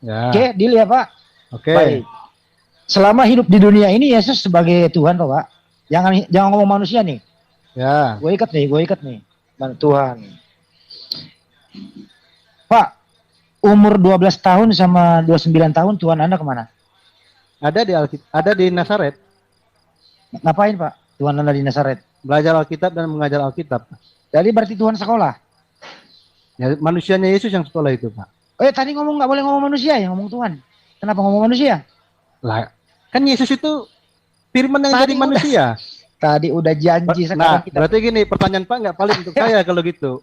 Ya. Oke, deal ya Pak. Oke. Baik. Selama hidup di dunia ini Yesus sebagai Tuhan kok Pak. Jangan ngomong manusia nih. Ya. Gue ikat nih. Tuhan. Pak, umur 12 tahun sama 29 tahun Tuhan Anda kemana? Ada di Nazaret. Ngapain Pak? Tuhan Anda di Nazaret. Belajar Alkitab dan mengajar Alkitab. Jadi berarti Tuhan sekolah. Ya, manusianya Yesus yang sekolah itu, Pak. Tadi ngomong nggak boleh ngomong manusia, ya ngomong Tuhan. Kenapa ngomong manusia? Lah, kan Yesus itu firman yang jadi manusia. Tadi udah janji Nah, sekarang kita. berarti gini, pertanyaan Pak nggak paling untuk saya kalau gitu.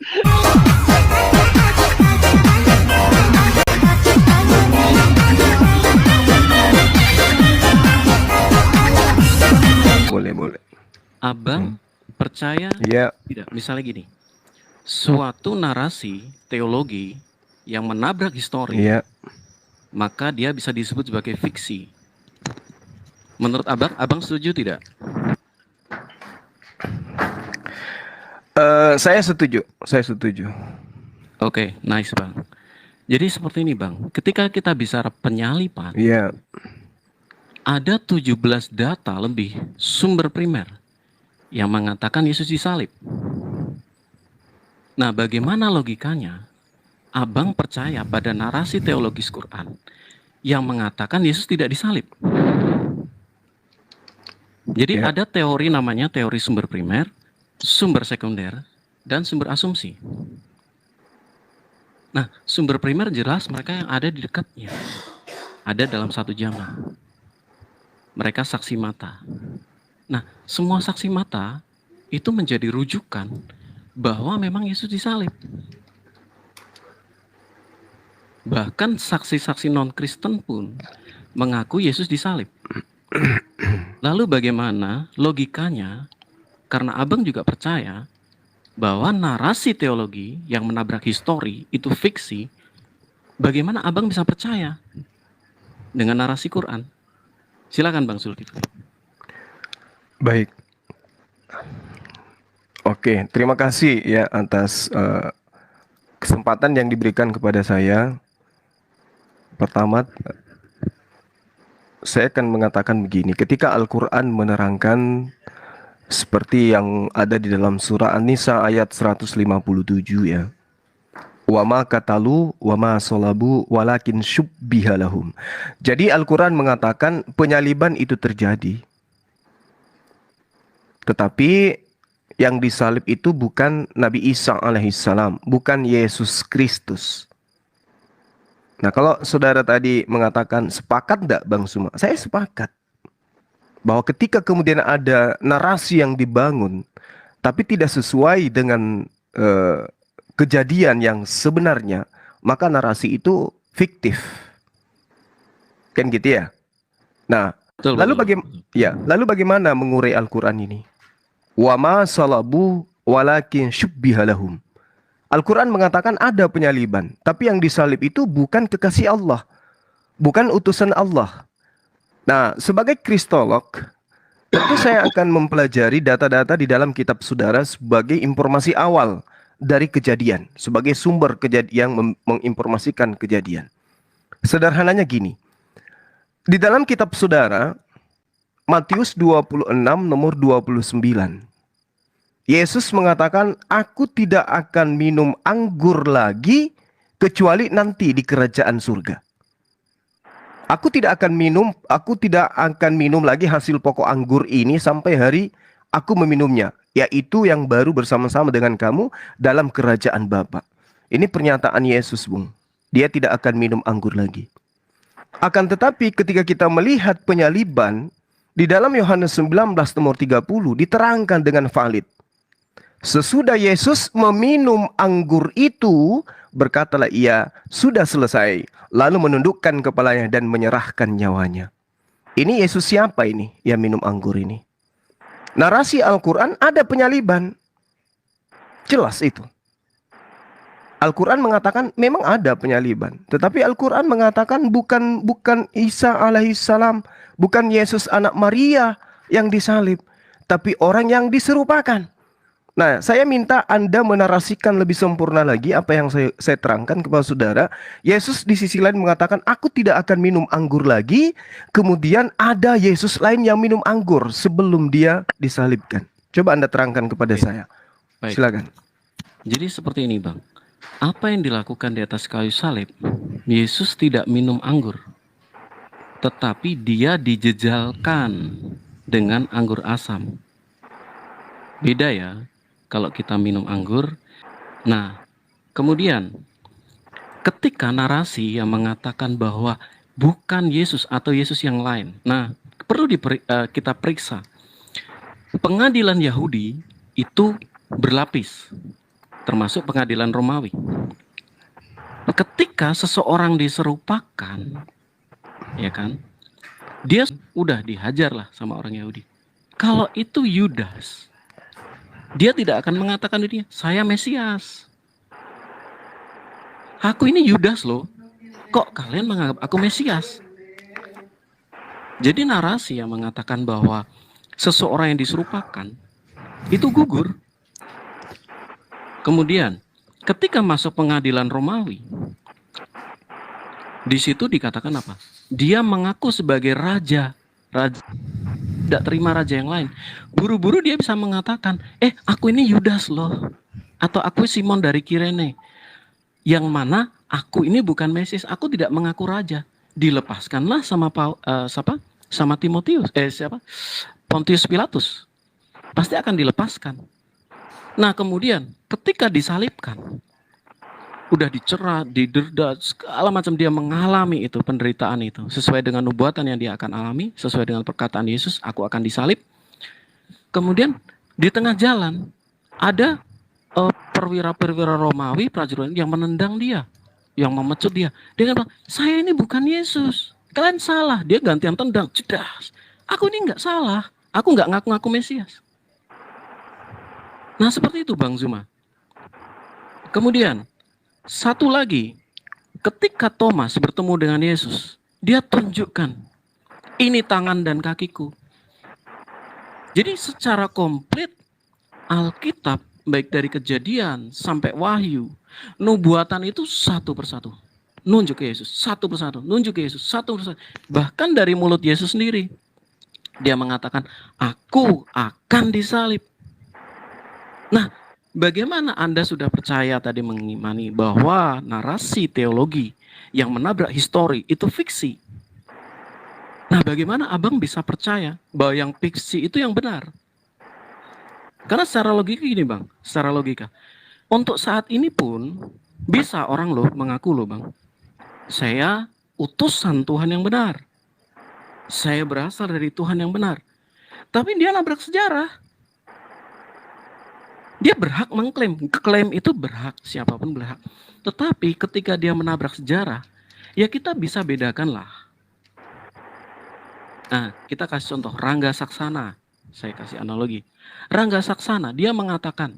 Boleh. Abang percaya tidak? Misalnya gini, suatu narasi teologi yang menabrak histori, maka dia bisa disebut sebagai fiksi. Menurut abang setuju tidak? Saya setuju. Oke, nice bang. Jadi seperti ini bang, ketika kita bicara penyalipan, ada 17 data lebih sumber primer yang mengatakan Yesus disalib. Nah, bagaimana logikanya abang percaya pada narasi teologis Quran yang mengatakan Yesus tidak disalib? Jadi ada teori namanya teori sumber primer, sumber sekunder, dan sumber asumsi. Nah, sumber primer jelas mereka yang ada di dekatnya. Ada dalam satu zaman. Mereka saksi mata. Nah, semua saksi mata itu menjadi rujukan bahwa memang Yesus disalib. Bahkan saksi-saksi non-Kristen pun mengaku Yesus disalib. Lalu bagaimana logikanya? Karena abang juga percaya bahwa narasi teologi yang menabrak histori itu fiksi, bagaimana abang bisa percaya dengan narasi Quran? Silakan Bang Zulkifli. Baik. Oke, terima kasih ya atas kesempatan yang diberikan kepada saya. Pertama, saya akan mengatakan begini, ketika Al-Quran menerangkan seperti yang ada di dalam surah An-Nisa ayat 157 ya. Wa ma qatalu wa ma salabu walakin syubbiha lahum. Jadi Al-Quran mengatakan penyaliban itu terjadi. Tetapi yang disalib itu bukan Nabi Isa alaihissalam, bukan Yesus Kristus. Nah, kalau saudara tadi mengatakan sepakat enggak Bang Suma? Saya sepakat. Bahwa ketika kemudian ada narasi yang dibangun, tapi tidak sesuai dengan kejadian yang sebenarnya, maka narasi itu fiktif. Kan gitu ya? Nah, lalu bagaimana mengurai Al-Quran ini? Wa ma salabu walakin syubbiha lahum. Al-Quran mengatakan ada penyaliban, tapi yang disalib itu bukan kekasih Allah, bukan utusan Allah. Nah, sebagai kristolog, tentu saya akan mempelajari data-data di dalam kitab saudara sebagai informasi awal dari kejadian, sebagai sumber kejadian yang menginformasikan kejadian. Sederhananya gini, di dalam kitab saudara, Matius 26 nomor 29, Yesus mengatakan, aku tidak akan minum anggur lagi kecuali nanti di kerajaan surga. Aku tidak akan minum lagi hasil pokok anggur ini sampai hari aku meminumnya, yaitu yang baru bersama-sama dengan kamu dalam kerajaan Bapa. Ini pernyataan Yesus, Bung. Dia tidak akan minum anggur lagi. Akan tetapi ketika kita melihat penyaliban di dalam Yohanes 19 nomor 30 diterangkan dengan valid. Sesudah Yesus meminum anggur itu, berkatalah ia, sudah selesai. Lalu menundukkan kepalanya dan menyerahkan nyawanya. Ini Yesus siapa ini yang minum anggur ini? Narasi Al-Quran ada penyaliban. Jelas itu. Al-Quran mengatakan memang ada penyaliban. Tetapi Al-Quran mengatakan bukan Isa alaihissalam, bukan Yesus anak Maria yang disalib, tapi orang yang diserupakan. Nah, saya minta Anda menarasikan lebih sempurna lagi apa yang saya terangkan kepada saudara. Yesus di sisi lain mengatakan, aku tidak akan minum anggur lagi. Kemudian ada Yesus lain yang minum anggur sebelum dia disalibkan. Coba Anda terangkan kepada saya. Baik. Silakan. Jadi seperti ini, Bang. Apa yang dilakukan di atas kayu salib? Yesus tidak minum anggur, tetapi dia dijejalkan dengan anggur asam. Beda ya, kalau kita minum anggur. Nah, kemudian ketika narasi yang mengatakan bahwa bukan Yesus atau Yesus yang lain. Nah, perlu kita periksa. Pengadilan Yahudi itu berlapis, termasuk pengadilan Romawi. Ketika seseorang diserupakan, ya kan, dia udah dihajar lah sama orang Yahudi. Kalau itu Yudas, dia tidak akan mengatakan dirinya, saya Mesias. Aku ini Yudas loh. Kok kalian menganggap aku Mesias? Jadi narasi yang mengatakan bahwa seseorang yang diserupakan itu gugur. Kemudian ketika masuk pengadilan Romawi, di situ dikatakan apa? Dia mengaku sebagai raja. Tidak terima raja yang lain. Buru-buru dia bisa mengatakan, aku ini Yudas loh, atau aku Simon dari Kirene, yang mana aku ini bukan Mesias, aku tidak mengaku raja. Dilepaskanlah sama Timotius, Pontius Pilatus. Pasti akan dilepaskan. Nah, kemudian ketika disalibkan, udah dicerah, diderda, segala macam, dia mengalami itu, penderitaan itu, sesuai dengan nubuatan yang dia akan alami, sesuai dengan perkataan Yesus, aku akan disalib. Kemudian di tengah jalan ada perwira-perwira Romawi, prajurit yang menendang dia, yang memecut dia. Dia bilang, saya ini bukan Yesus, kalian salah. Dia gantian tendang, cedas. Aku ini nggak salah, aku nggak ngaku-ngaku Mesias. Nah, seperti itu Bang Zuma. Kemudian satu lagi, ketika Thomas bertemu dengan Yesus, dia tunjukkan, ini tangan dan kakiku. Jadi secara komplit Alkitab, baik dari Kejadian sampai Wahyu, nubuatan itu satu persatu nunjuk ke Yesus, satu persatu nunjuk ke Yesus, satu persatu. Bahkan dari mulut Yesus sendiri, dia mengatakan, aku akan disalib. Nah, bagaimana Anda sudah percaya tadi mengimani bahwa narasi teologi yang menabrak histori itu fiksi? Nah, bagaimana Abang bisa percaya bahwa yang fiksi itu yang benar? Karena secara logika gini Bang, secara logika. Untuk saat ini pun bisa orang loh mengaku loh Bang, saya utusan Tuhan yang benar. Saya berasal dari Tuhan yang benar. Tapi dia nabrak sejarah. Dia berhak mengklaim, klaim itu berhak, siapapun berhak. Tetapi ketika dia menabrak sejarah, ya kita bisa bedakan lah. Nah, kita kasih contoh, Rangga Saksana. Saya kasih analogi. Rangga Saksana, dia mengatakan,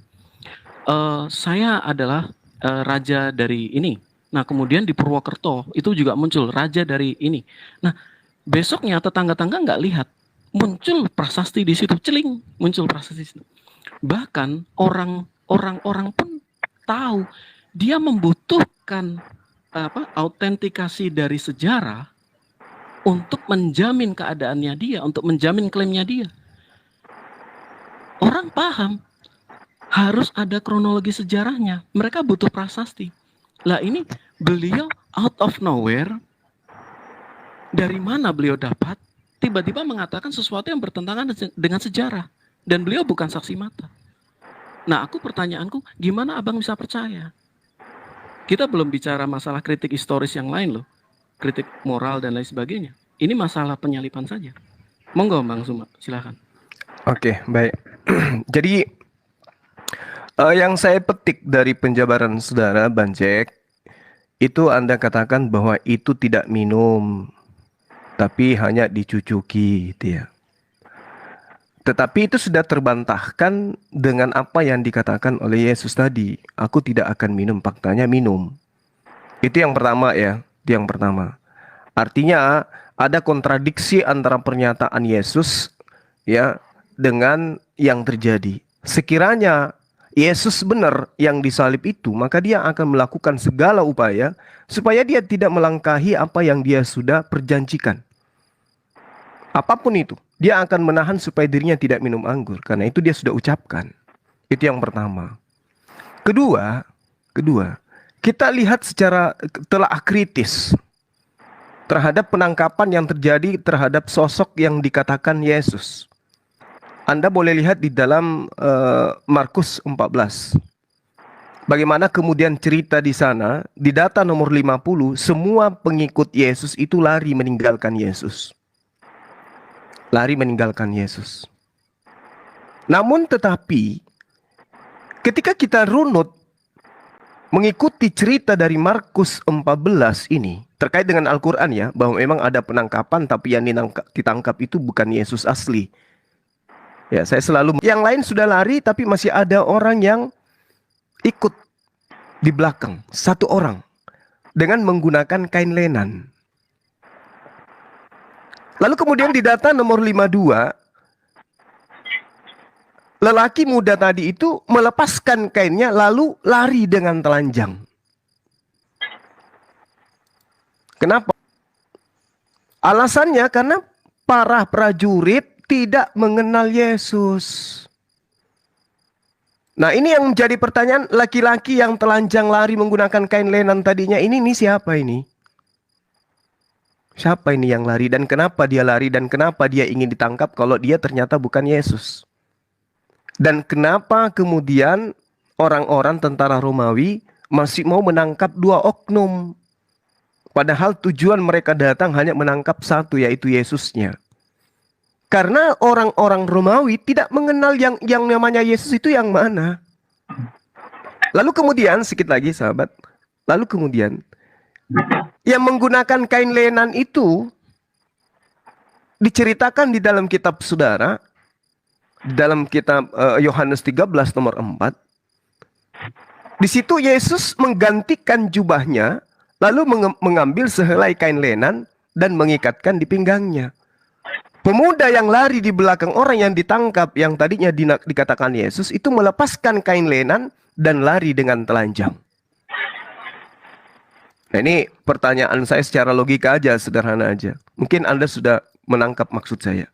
saya adalah raja dari ini. Nah, kemudian di Purwokerto, itu juga muncul raja dari ini. Nah, besoknya tetangga-tangga nggak lihat. Muncul prasasti di situ, celing, muncul prasasti di situ. Bahkan orang-orang pun tahu dia membutuhkan autentikasi dari sejarah untuk menjamin keadaannya dia, untuk menjamin klaimnya dia. Orang paham harus ada kronologi sejarahnya. Mereka butuh prasasti. Lah ini beliau out of nowhere, dari mana beliau dapat tiba-tiba mengatakan sesuatu yang bertentangan dengan sejarah. Dan beliau bukan saksi mata. Nah, pertanyaanku, gimana Abang bisa percaya? Kita belum bicara masalah kritik historis yang lain loh. Kritik moral dan lain sebagainya. Ini masalah penyalipan saja. Monggo Bang Zuma, silakan. Oke, baik. Jadi yang saya petik dari penjabaran saudara Banjek, itu Anda katakan bahwa itu tidak minum, tapi hanya dicucuki gitu ya. Tetapi itu sudah terbantahkan dengan apa yang dikatakan oleh Yesus tadi. Aku tidak akan minum, faktanya minum. Itu yang pertama ya, itu yang pertama. Artinya ada kontradiksi antara pernyataan Yesus ya dengan yang terjadi. Sekiranya Yesus benar yang disalib itu, maka dia akan melakukan segala upaya supaya dia tidak melangkahi apa yang dia sudah perjanjikan. Apapun itu, dia akan menahan supaya dirinya tidak minum anggur, karena itu dia sudah ucapkan. Itu yang pertama. Kedua, kita lihat secara telah kritis terhadap penangkapan yang terjadi terhadap sosok yang dikatakan Yesus. Anda boleh lihat di dalam Markus 14. Bagaimana kemudian cerita di sana, di data nomor 50, semua pengikut Yesus itu lari meninggalkan Yesus. Lari meninggalkan Yesus. Namun tetapi, ketika kita runut mengikuti cerita dari Markus 14 ini, terkait dengan Al-Quran ya, bahwa memang ada penangkapan, tapi yang ditangkap itu bukan Yesus asli. Ya, saya selalu, yang lain sudah lari, tapi masih ada orang yang ikut di belakang, satu orang, dengan menggunakan kain lenan. Lalu kemudian di data nomor 52, lelaki muda tadi itu melepaskan kainnya lalu lari dengan telanjang. Kenapa? Alasannya karena para prajurit tidak mengenal Yesus. Nah, ini yang menjadi pertanyaan, laki-laki yang telanjang lari menggunakan kain lenan tadinya ini siapa ini? Siapa ini yang lari dan kenapa dia lari dan kenapa dia ingin ditangkap kalau dia ternyata bukan Yesus? Dan kenapa kemudian orang-orang tentara Romawi masih mau menangkap dua oknum? Padahal tujuan mereka datang hanya menangkap satu, yaitu Yesusnya. Karena orang-orang Romawi tidak mengenal yang namanya Yesus itu yang mana. Lalu kemudian, sedikit lagi sahabat. Lalu kemudian, yang menggunakan kain lenan itu diceritakan di dalam kitab saudara, di dalam kitab Yohanes 13 nomor 4. Di situ Yesus menggantikan jubahnya, lalu mengambil sehelai kain lenan dan mengikatkan di pinggangnya. Pemuda yang lari di belakang orang yang ditangkap, yang tadinya dikatakan Yesus, itu melepaskan kain lenan dan lari dengan telanjang. Nah, ini pertanyaan saya secara logika aja, sederhana aja. Mungkin Anda sudah menangkap maksud saya.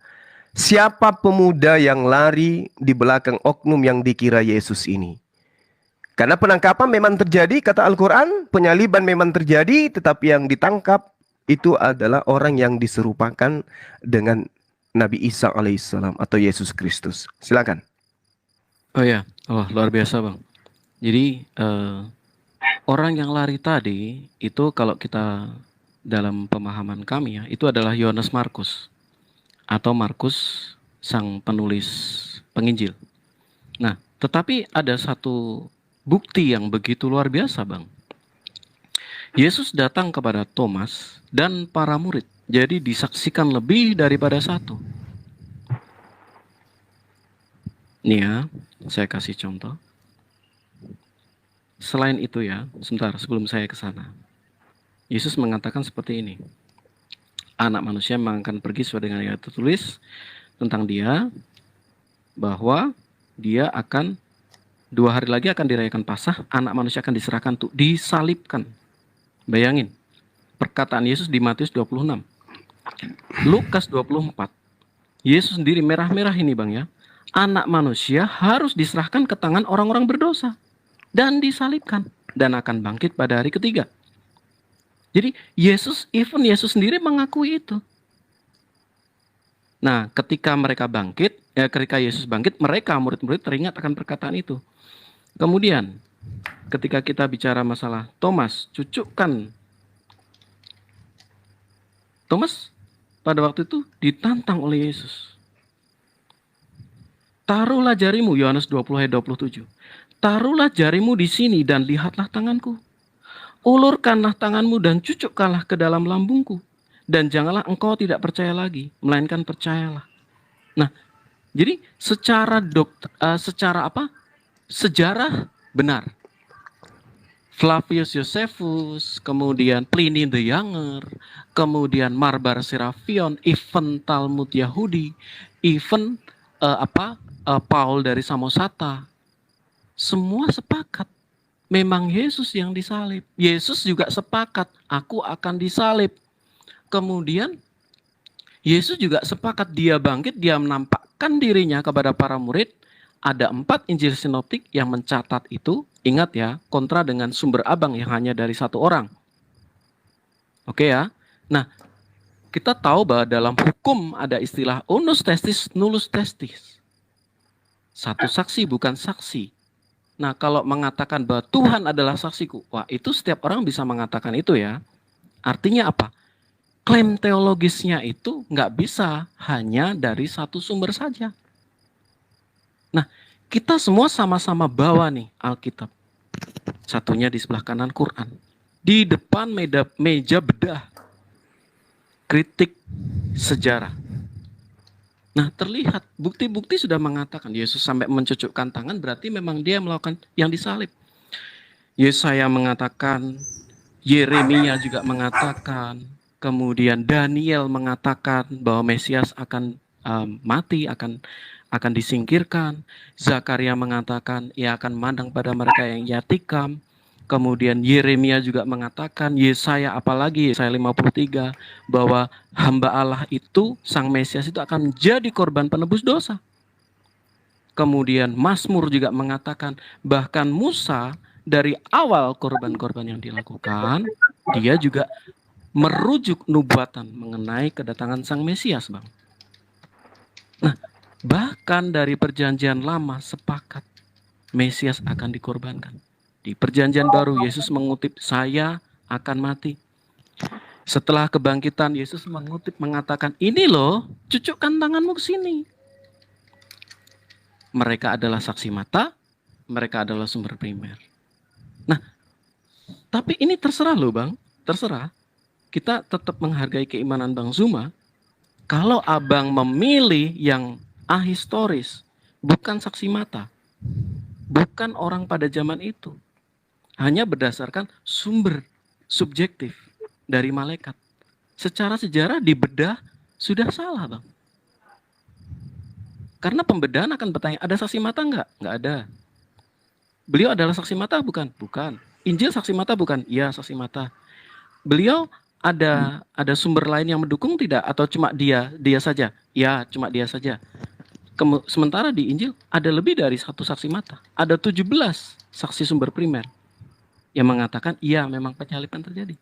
Siapa pemuda yang lari di belakang oknum yang dikira Yesus ini? Karena penangkapan memang terjadi, kata Al-Quran, penyaliban memang terjadi, tetapi yang ditangkap itu adalah orang yang diserupakan dengan Nabi Isa alaihissalam atau Yesus Kristus. Silakan. Oh ya, luar biasa Bang. Jadi orang yang lari tadi itu kalau kita dalam pemahaman kami ya, itu adalah Yohanes Markus atau Markus sang penulis penginjil. Nah, tetapi ada satu bukti yang begitu luar biasa Bang. Yesus datang kepada Thomas dan para murid. Jadi disaksikan lebih daripada satu. Nih ya, saya kasih contoh. Selain itu ya, sebentar sebelum saya ke sana. Yesus mengatakan seperti ini. Anak manusia akan pergi sesuai dengan yang tertulis tentang dia, bahwa dia akan 2 hari lagi akan dirayakan Paskah, anak manusia akan diserahkan untuk disalibkan. Bayangin, perkataan Yesus di Matius 26. Lukas 24. Yesus sendiri merah-merah ini Bang ya. Anak manusia harus diserahkan ke tangan orang-orang berdosa dan disalibkan dan akan bangkit pada hari ketiga. Jadi Yesus sendiri mengakui itu. Nah, ketika ketika Yesus bangkit, mereka murid-murid teringat akan perkataan itu. Kemudian, ketika kita bicara masalah Thomas, Thomas pada waktu itu ditantang oleh Yesus. Taruhlah jarimu, Yohanes 20 ayat 27. Taruhlah jarimu di sini dan lihatlah tanganku. Ulurkanlah tanganmu dan cucukkanlah ke dalam lambungku. Dan janganlah engkau tidak percaya lagi, melainkan percayalah. Nah, jadi sejarah benar. Flavius Josephus, kemudian Pliny the Younger, kemudian Marbar Serapion, even Talmud Yahudi, even Paul dari Samosata. semua sepakat. Memang Yesus yang disalib. Yesus juga sepakat, aku akan disalib. Kemudian Yesus juga sepakat, dia bangkit, dia menampakkan dirinya kepada para murid. Ada 4 Injil sinoptik yang mencatat itu. Ingat ya, kontra dengan sumber Abang yang hanya dari 1 orang. Oke ya. Nah, kita tahu bahwa dalam hukum ada istilah unus testis, nullus testis. Satu saksi bukan saksi. Nah, kalau mengatakan bahwa Tuhan adalah saksiku, wah itu setiap orang bisa mengatakan itu ya. Artinya apa? Klaim teologisnya itu nggak bisa hanya dari satu sumber saja. Nah, kita semua sama-sama bawa nih Alkitab. Satunya di sebelah kanan Quran. Di depan meja bedah. Kritik sejarah. Nah, terlihat bukti-bukti sudah mengatakan Yesus sampai mencucukkan tangan, berarti memang dia melakukan yang disalib. Yesaya mengatakan, Yeremia juga mengatakan, kemudian Daniel mengatakan bahwa Mesias akan mati, akan disingkirkan. Zakaria mengatakan ia akan mandang pada mereka yang ia tikam. Kemudian Yeremia juga mengatakan, Yesaya apalagi Yesaya 53, bahwa hamba Allah itu, Sang Mesias itu akan menjadi korban penebus dosa. Kemudian Mazmur juga mengatakan, bahkan Musa dari awal korban-korban yang dilakukan, dia juga merujuk nubuatan mengenai kedatangan Sang Mesias, Bang. Nah, bahkan dari perjanjian lama sepakat Mesias akan dikorbankan. Di perjanjian baru Yesus mengutip, saya akan mati. Setelah kebangkitan Yesus mengatakan, ini loh, cucukkan tanganmu ke sini. Mereka adalah saksi mata, mereka adalah sumber primer. Nah, tapi ini terserah loh Bang, terserah. Kita tetap menghargai keimanan Bang Zuma. Kalau Abang memilih yang ahistoris, bukan saksi mata, bukan orang pada zaman itu, hanya berdasarkan sumber subjektif dari malaikat. Secara sejarah dibedah sudah salah, Bang. Karena pembedahan akan bertanya, ada saksi mata enggak? Enggak ada. Beliau adalah saksi mata bukan? Bukan. Injil saksi mata bukan? Iya, saksi mata. Beliau ada sumber lain yang mendukung tidak? Atau cuma dia saja? Ya, cuma dia saja. Sementara di Injil ada lebih dari 1 saksi mata. Ada 17 saksi sumber primer yang mengatakan iya memang penyaliban terjadi.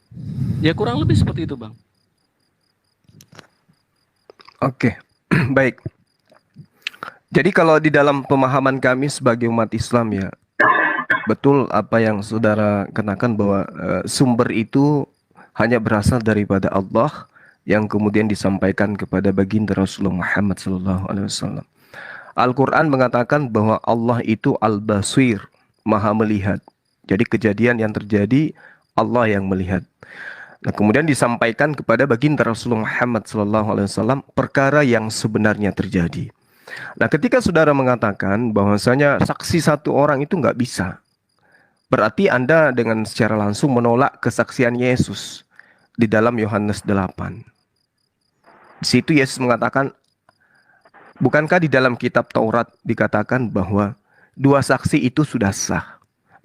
Ya kurang lebih seperti itu, Bang. Oke, baik. Jadi kalau di dalam pemahaman kami sebagai umat Islam ya, betul apa yang saudara kenakan bahwa sumber itu hanya berasal daripada Allah yang kemudian disampaikan kepada baginda Rasulullah Muhammad SAW. Al-Quran mengatakan bahwa Allah itu Al-Basir, Maha melihat. Jadi kejadian yang terjadi Allah yang melihat. Nah, kemudian disampaikan kepada baginda Rasulullah Muhammad SAW perkara yang sebenarnya terjadi. Nah, ketika saudara mengatakan bahwasanya saksi satu orang itu nggak bisa, berarti Anda dengan secara langsung menolak kesaksian Yesus di dalam Yohanes 8. Di situ Yesus mengatakan, bukankah di dalam kitab Taurat dikatakan bahwa 2 saksi itu sudah sah?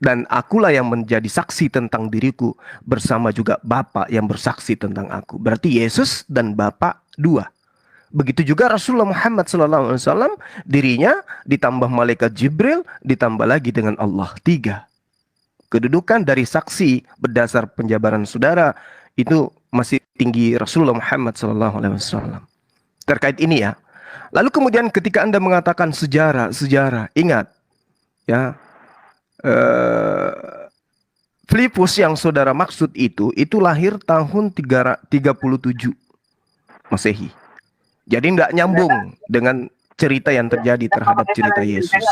Dan akulah yang menjadi saksi tentang diriku bersama juga Bapa yang bersaksi tentang aku. Berarti Yesus dan Bapa 2. Begitu juga Rasulullah Muhammad SAW, dirinya ditambah malaikat Jibril, ditambah lagi dengan Allah 3. Kedudukan dari saksi berdasar penjabaran saudara itu masih tinggi Rasulullah Muhammad SAW. Terkait ini ya. Lalu kemudian ketika Anda mengatakan sejarah, ingat ya, Filipus yang saudara maksud itu lahir tahun 37 Masehi. Jadi tidak nyambung dengan cerita yang terjadi terhadap cerita Yesus.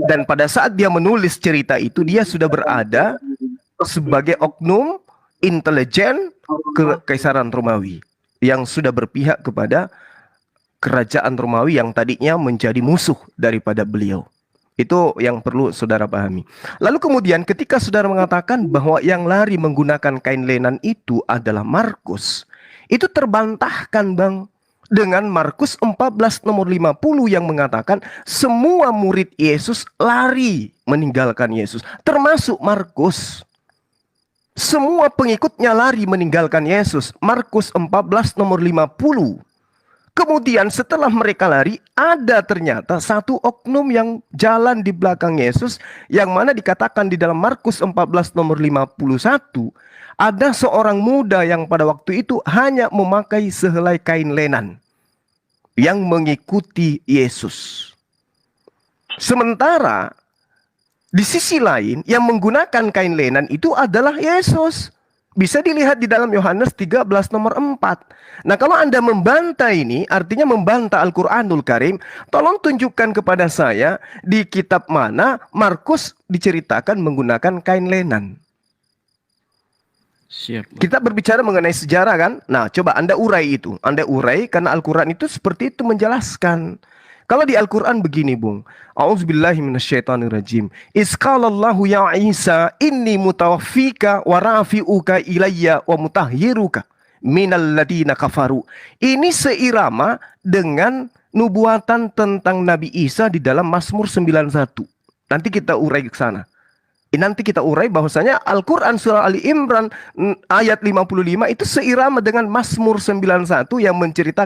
Dan pada saat dia menulis cerita itu, dia sudah berada sebagai oknum intelijen Kekaisaran Romawi yang sudah berpihak kepada kerajaan Romawi yang tadinya menjadi musuh daripada beliau. Itu yang perlu saudara pahami. Lalu kemudian ketika saudara mengatakan bahwa yang lari menggunakan kain lenan itu adalah Markus, itu terbantahkan Bang dengan Markus 14 nomor 50 yang mengatakan semua murid Yesus lari meninggalkan Yesus, termasuk Markus. Semua pengikutnya lari meninggalkan Yesus. Markus 14 nomor 50. Kemudian setelah mereka lari, ada ternyata satu oknum yang jalan di belakang Yesus, yang mana dikatakan di dalam Markus 14 nomor 51, ada seorang muda yang pada waktu itu hanya memakai sehelai kain lenan yang mengikuti Yesus. Sementara di sisi lain yang menggunakan kain lenan itu adalah Yesus. Bisa dilihat di dalam Yohanes 13 nomor 4. Nah, kalau Anda membantah ini, artinya membantah Al-Quranul Karim, tolong tunjukkan kepada saya di kitab mana Markus diceritakan menggunakan kain lenan. Siap. Kita berbicara mengenai sejarah kan? Nah, coba Anda urai itu. Anda urai karena Al-Quran itu seperti itu menjelaskan. Kalau di Al-Quran begini, Bung. A'udzubillahi minasyaitonirrajim. Isqalallahu ya Isa inni mutawaffika wa rafi'uka ilayya wa mutahhiruka minal ladina kafaru. Ini seirama dengan nubuatan tentang Nabi Isa di dalam Mazmur 91. Nanti kita urai ke sana. Nanti kita urai bahwasanya Al-Quran surah Ali Imran ayat 55 itu seirama dengan Mazmur 91 yang menceritakan